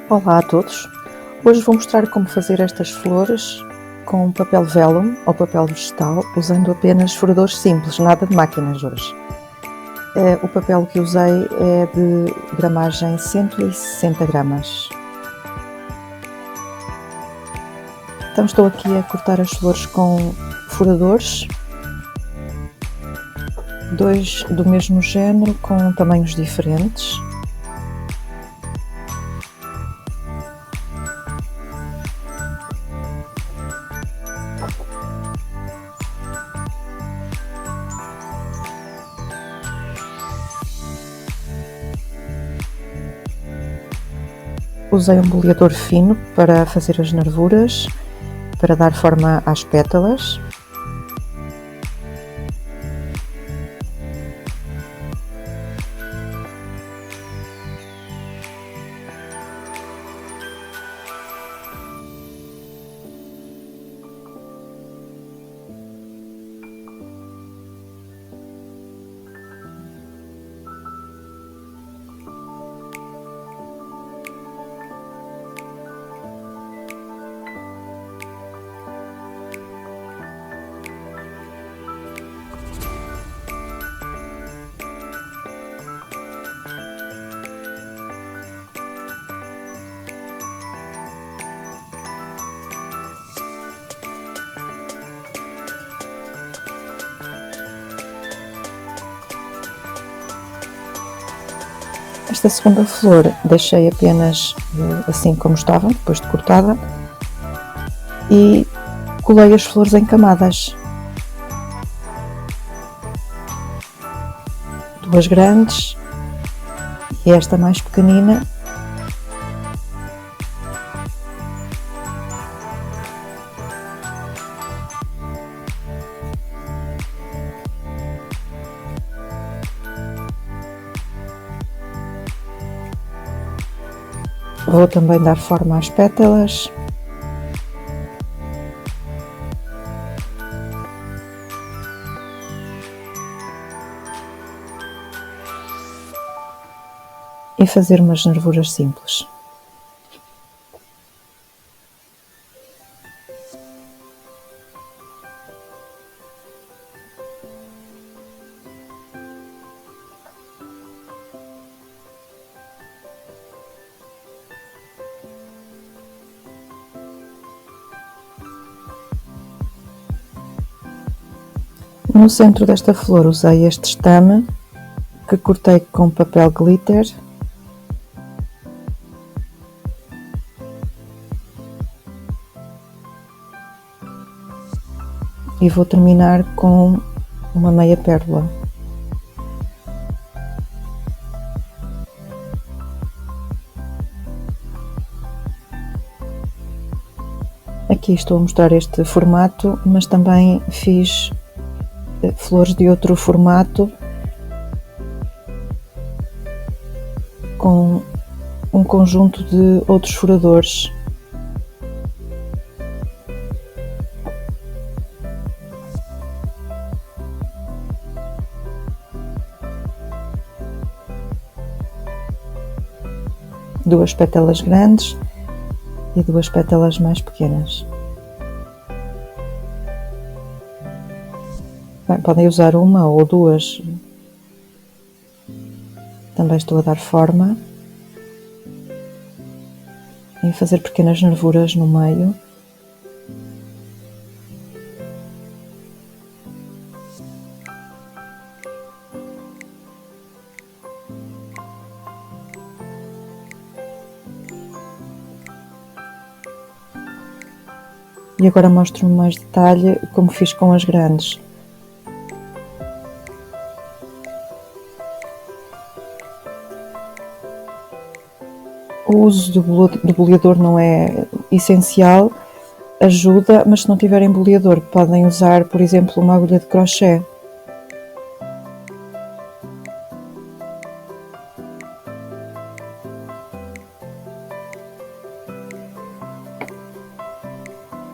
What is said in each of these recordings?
Olá a todos! Hoje vou mostrar como fazer estas flores com papel vellum ou papel vegetal, usando apenas furadores simples, nada de máquinas hoje. O papel que usei é de gramagem 160 gramas. Então estou aqui a cortar as flores com furadores, dois do mesmo género, com tamanhos diferentes. Usei um boleador fino para fazer as nervuras, para dar forma às pétalas. Esta segunda flor deixei apenas assim como estava, depois de cortada, e colei as flores em camadas. Duas grandes e esta mais pequenina. Vou também dar forma às pétalas. E fazer umas nervuras simples. No centro desta flor usei este estame que cortei com papel glitter. E vou terminar com uma meia pérola. Aqui estou a mostrar este formato, mas também fiz flores de outro formato com um conjunto de outros furadores. Duas pétalas grandes e duas pétalas mais pequenas. Bem, podem usar uma ou duas. Também estou a dar forma e fazer pequenas nervuras no meio. E agora mostro mais detalhe como fiz com as grandes. O uso do boleador não é essencial, ajuda, mas se não tiverem boleador podem usar, por exemplo, uma agulha de crochê.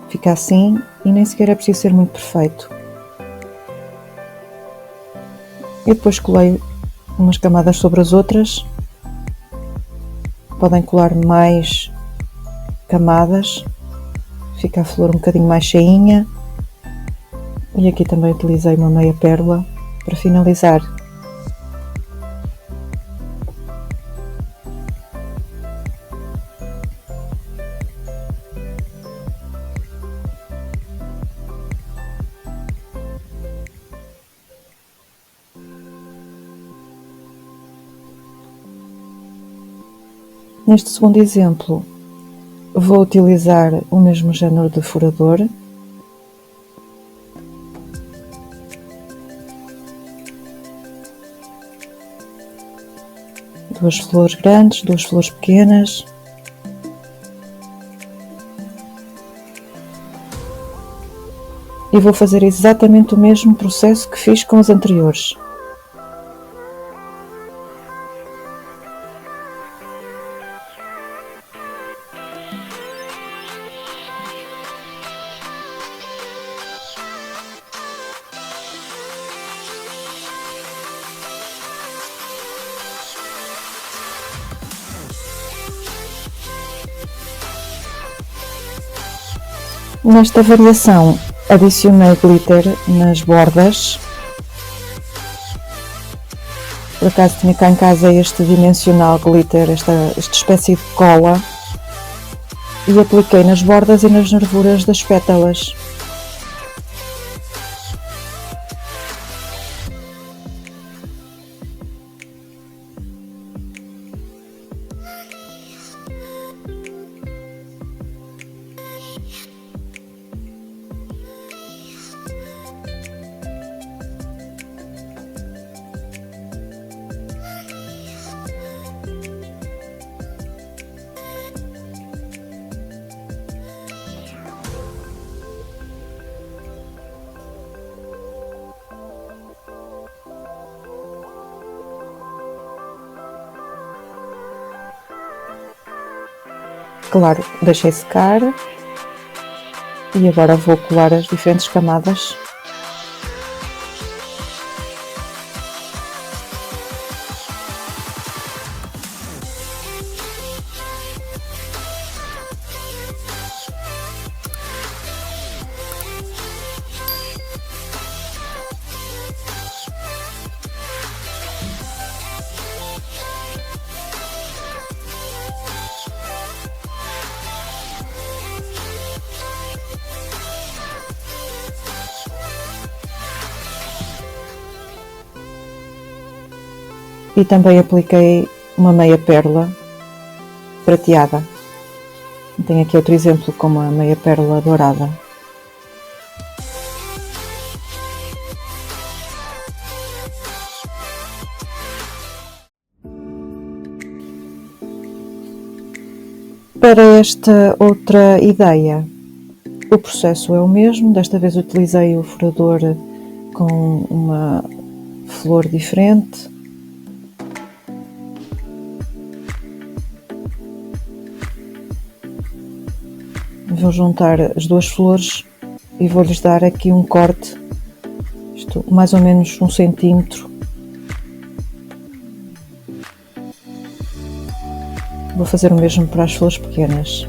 Fica assim e nem sequer é preciso ser muito perfeito. Eu depois colei umas camadas sobre as outras. Podem colar mais camadas, fica a flor um bocadinho mais cheinha. E aqui também utilizei uma meia pérola para finalizar. Neste segundo exemplo, vou utilizar o mesmo género de furador. Duas flores grandes, duas flores pequenas. E vou fazer exatamente o mesmo processo que fiz com os anteriores. Nesta variação, adicionei glitter nas bordas. Por acaso tinha cá em casa este dimensional glitter, esta espécie de cola, e apliquei nas bordas e nas nervuras das pétalas. Claro, deixei secar e agora vou colar as diferentes camadas. E também apliquei uma meia pérola prateada. Tenho aqui outro exemplo com uma meia pérola dourada. Para esta outra ideia, o processo é o mesmo. Desta vez utilizei o furador com uma flor diferente. Vou juntar as duas flores e vou-lhes dar aqui um corte, isto mais ou menos 1 centímetro. Vou fazer o mesmo para as flores pequenas.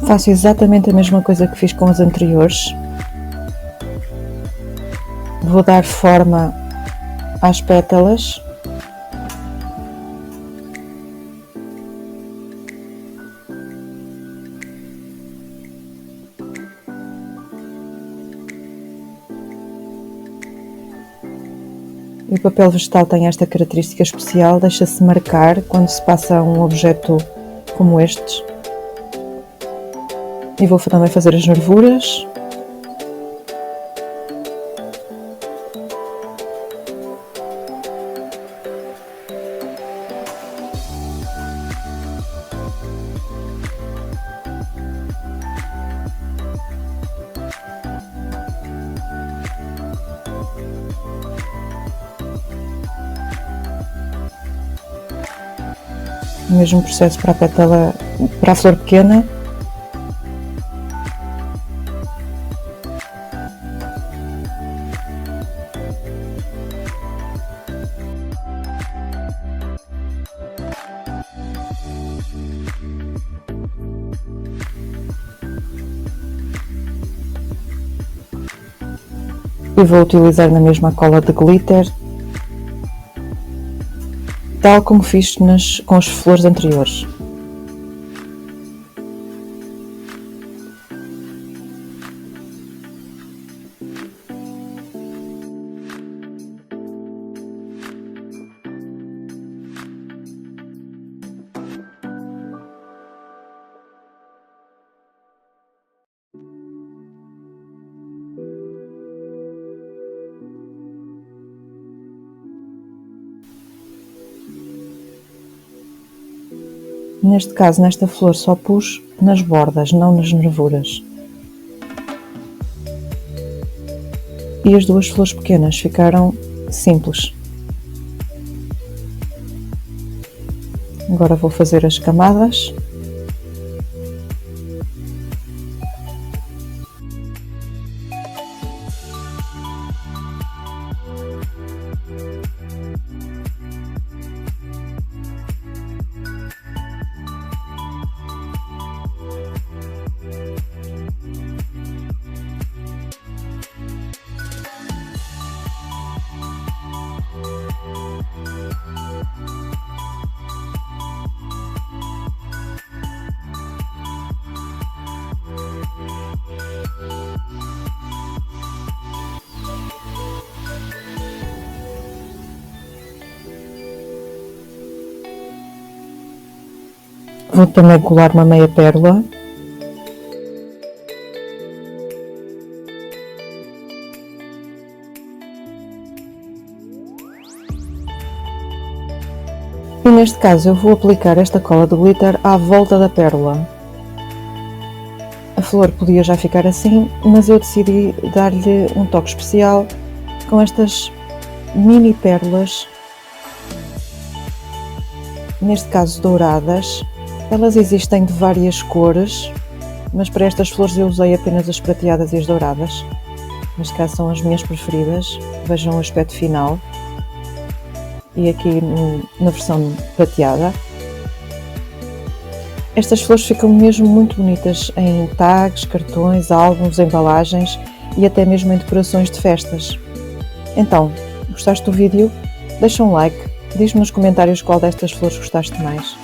Faço exatamente a mesma coisa que fiz com as anteriores. Vou dar forma às pétalas. E o papel vegetal tem esta característica especial, deixa-se marcar quando se passa um objeto como estes. E vou também fazer as nervuras. O mesmo processo para a pétala, para a flor pequena. E vou utilizar na mesma cola de glitter, tal como fiz com as flores anteriores. Neste caso, nesta flor só pus nas bordas, não nas nervuras. E as duas flores pequenas ficaram simples. Agora vou fazer as camadas. Vou também colar uma meia pérola. E neste caso eu vou aplicar esta cola de glitter à volta da pérola. A flor podia já ficar assim, mas eu decidi dar-lhe um toque especial com estas mini pérolas, neste caso douradas. Elas existem de várias cores, mas para estas flores eu usei apenas as prateadas e as douradas. Neste caso são as minhas preferidas. Vejam o aspecto final. E aqui na versão prateada. Estas flores ficam mesmo muito bonitas em tags, cartões, álbuns, embalagens e até mesmo em decorações de festas. Então, gostaste do vídeo? Deixa um like, diz-me nos comentários qual destas flores gostaste mais.